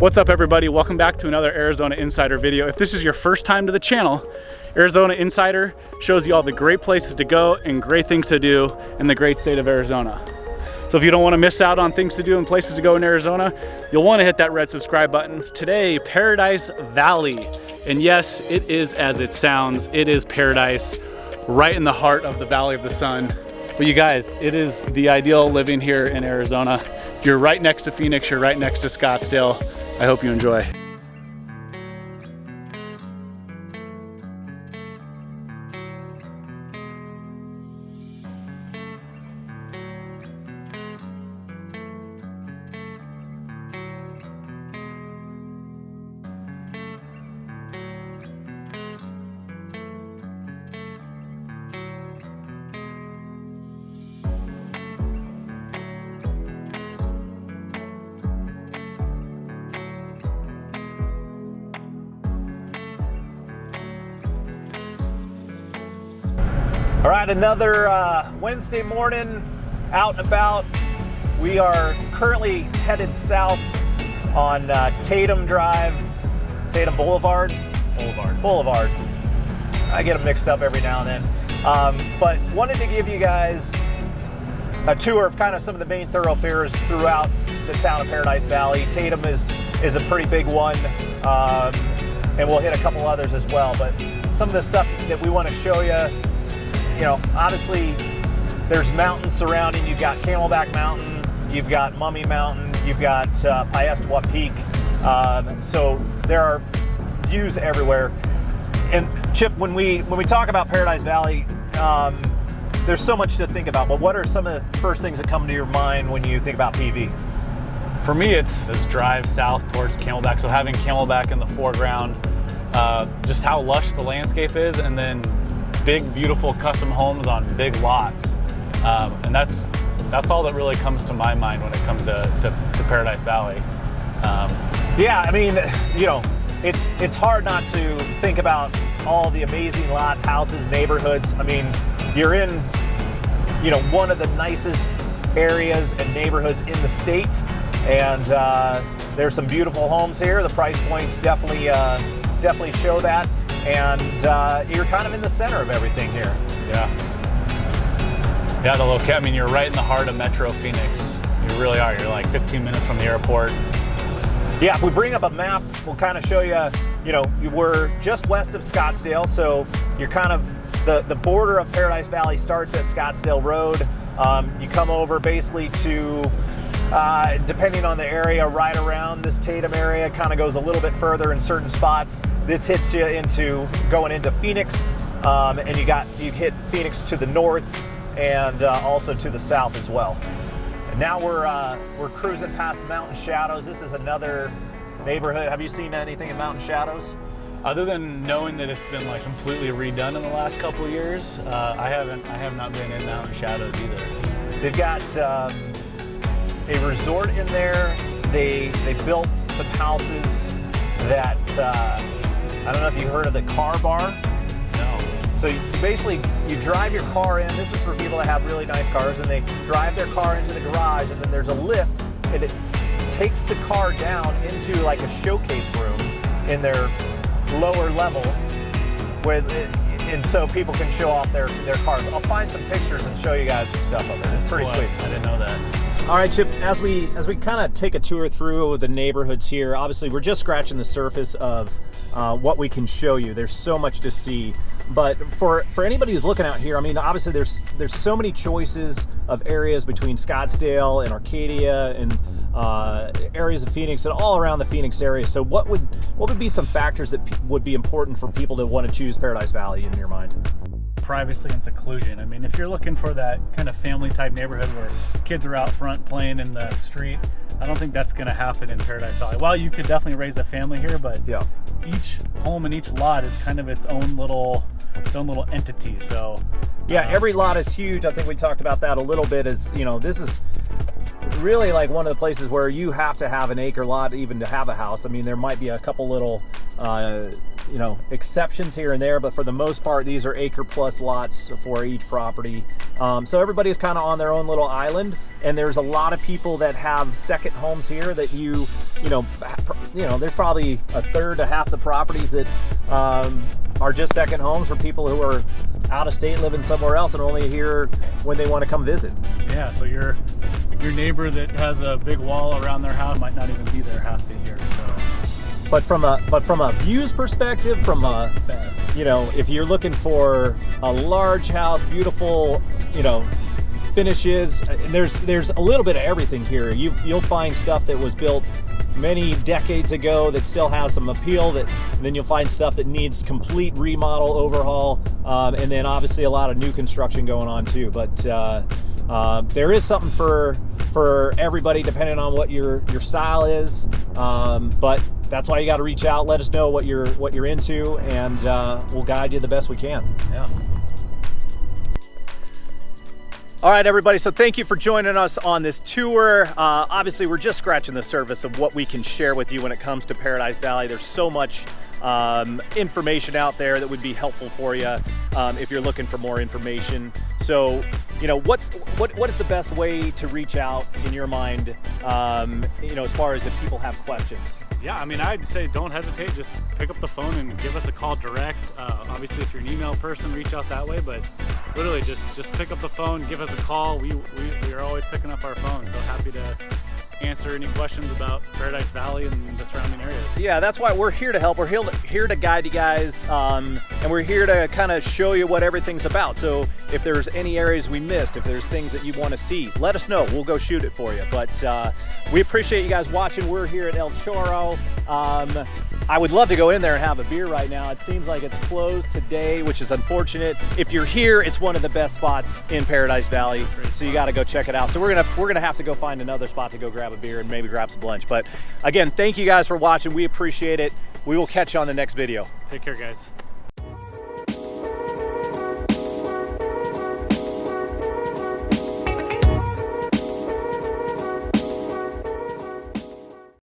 What's up, everybody? Welcome back to another Arizona Insider video. If this is your first time to the channel, Arizona Insider shows you all the great places to go and great things to do in the great state of Arizona. So if you don't want to miss out on things to do and places to go in Arizona, you'll want to hit that red subscribe button. Today, Paradise Valley. And yes, it is as it sounds. It is paradise right in the heart of the Valley of the Sun. But you guys, it is the ideal living here in Arizona. You're right next to Phoenix, you're right next to Scottsdale. I hope you enjoy. All right, another Wednesday morning out and about. We are currently headed south on Tatum Boulevard. I get them mixed up every now and then. But wanted to give you guys a tour of kind of some of the main thoroughfares throughout the town of Paradise Valley. Tatum is a pretty big one, and we'll hit a couple others as well. But some of the stuff that we want to show you, obviously there's mountains surrounding. You've got Camelback Mountain, you've got Mummy Mountain, you've got Piestewa Peak. So there are views everywhere. And Chip, when we talk about Paradise Valley, there's so much to think about. But what are some of the first things that come to your mind when you think about PV? For me, it's this drive south towards Camelback. So having Camelback in the foreground, just how lush the landscape is, and then big, beautiful custom homes on big lots. And that's all that really comes to my mind when it comes to Paradise Valley. Yeah, I mean, it's hard not to think about all the amazing lots, houses, neighborhoods. I mean, you're in, one of the nicest areas and neighborhoods in the state. And there's some beautiful homes here. The price points definitely show that. And you're kind of in the center of everything here. Yeah, the location, I mean, you're right in the heart of Metro Phoenix. You really are. You're like 15 minutes from the airport. Yeah, if we bring up a map, we'll kind of show you, we're just west of Scottsdale. So you're kind of, the border of Paradise Valley starts at Scottsdale Road. You come over basically to, depending on the area, right around this Tatum area, kind of goes a little bit further in certain spots. This hits you going into Phoenix, and you hit Phoenix to the north and also to the south as well. And now we're cruising past Mountain Shadows. This is another neighborhood. Have you seen anything in Mountain Shadows? Other than knowing that it's been like completely redone in the last couple of years, I have not been in Mountain Shadows either. They've got a resort in there. They built some houses that I don't know if you heard of the car bar. No. So you drive your car in. This is for people that have really nice cars, and they drive their car into the garage, and then there's a lift, and it takes the car down into like a showcase room in their lower level, and so people can show off their cars. I'll find some pictures and show you guys some stuff of it. It's pretty sweet. I didn't know that. All right, Chip, as we kind of take a tour through the neighborhoods here, obviously we're just scratching the surface of what we can show you. There's so much to see. But for anybody who's looking out here, I mean, obviously there's so many choices of areas between Scottsdale and Arcadia and areas of Phoenix and all around the Phoenix area. So what would be some factors that would be important for people to want to choose Paradise Valley in your mind? Privacy and seclusion. I mean, if you're looking for that kind of family type neighborhood where kids are out front playing in the street, I don't think that's going to happen in Paradise Valley. Well, you could definitely raise a family here, but each home and each lot is kind of its own little entity. So yeah, every lot is huge. I think we talked about that a little bit. This is really like one of the places where you have to have an acre lot even to have a house. I mean, there might be a couple little exceptions here and there, but for the most part, these are acre plus lots for each property. So everybody's kind of on their own little island, and there's a lot of people that have second homes here that there's probably a third to half the properties that are just second homes for people who are out of state living somewhere else and only here when they want to come visit. Yeah, so your neighbor that has a big wall around their house might not even be there half the year. So. But from a views perspective, if you're looking for a large house, beautiful, finishes, there's a little bit of everything here. You'll find stuff that was built many decades ago that still has some appeal, and then you'll find stuff that needs complete remodel, overhaul, and then obviously a lot of new construction going on too. But there is something for everybody depending on what your style is. But that's why you got to reach out, let us know what you're into, and we'll guide you the best we can. Yeah. All right, everybody, so thank you for joining us on this tour. Obviously, we're just scratching the surface of what we can share with you when it comes to Paradise Valley. There's so much information out there that would be helpful for you if you're looking for more information. So, what is the best way to reach out in your mind, as far as if people have questions? Yeah, I mean, I'd say don't hesitate. Just pick up the phone and give us a call direct. Obviously, if you're an email person, reach out that way. But literally, just pick up the phone, give us a call. We are always picking up our phone. So happy to answer any questions about Paradise Valley and the surrounding areas. Yeah, that's why we're here to help. We're here to guide you guys, and we're here to kind of show you what everything's about. So if there's any areas we missed, if there's things that you want to see, let us know. We'll go shoot it for you. But we appreciate you guys watching. We're here at El Chorro. I would love to go in there and have a beer right now. It seems like it's closed today, which is unfortunate. If you're here, it's one of the best spots in Paradise Valley, so you got to go check it out. So we're gonna have to go find another spot to go grab a beer and maybe grab some lunch. But again, thank you guys for watching. We appreciate it. We will catch you on the next video. Take care, guys.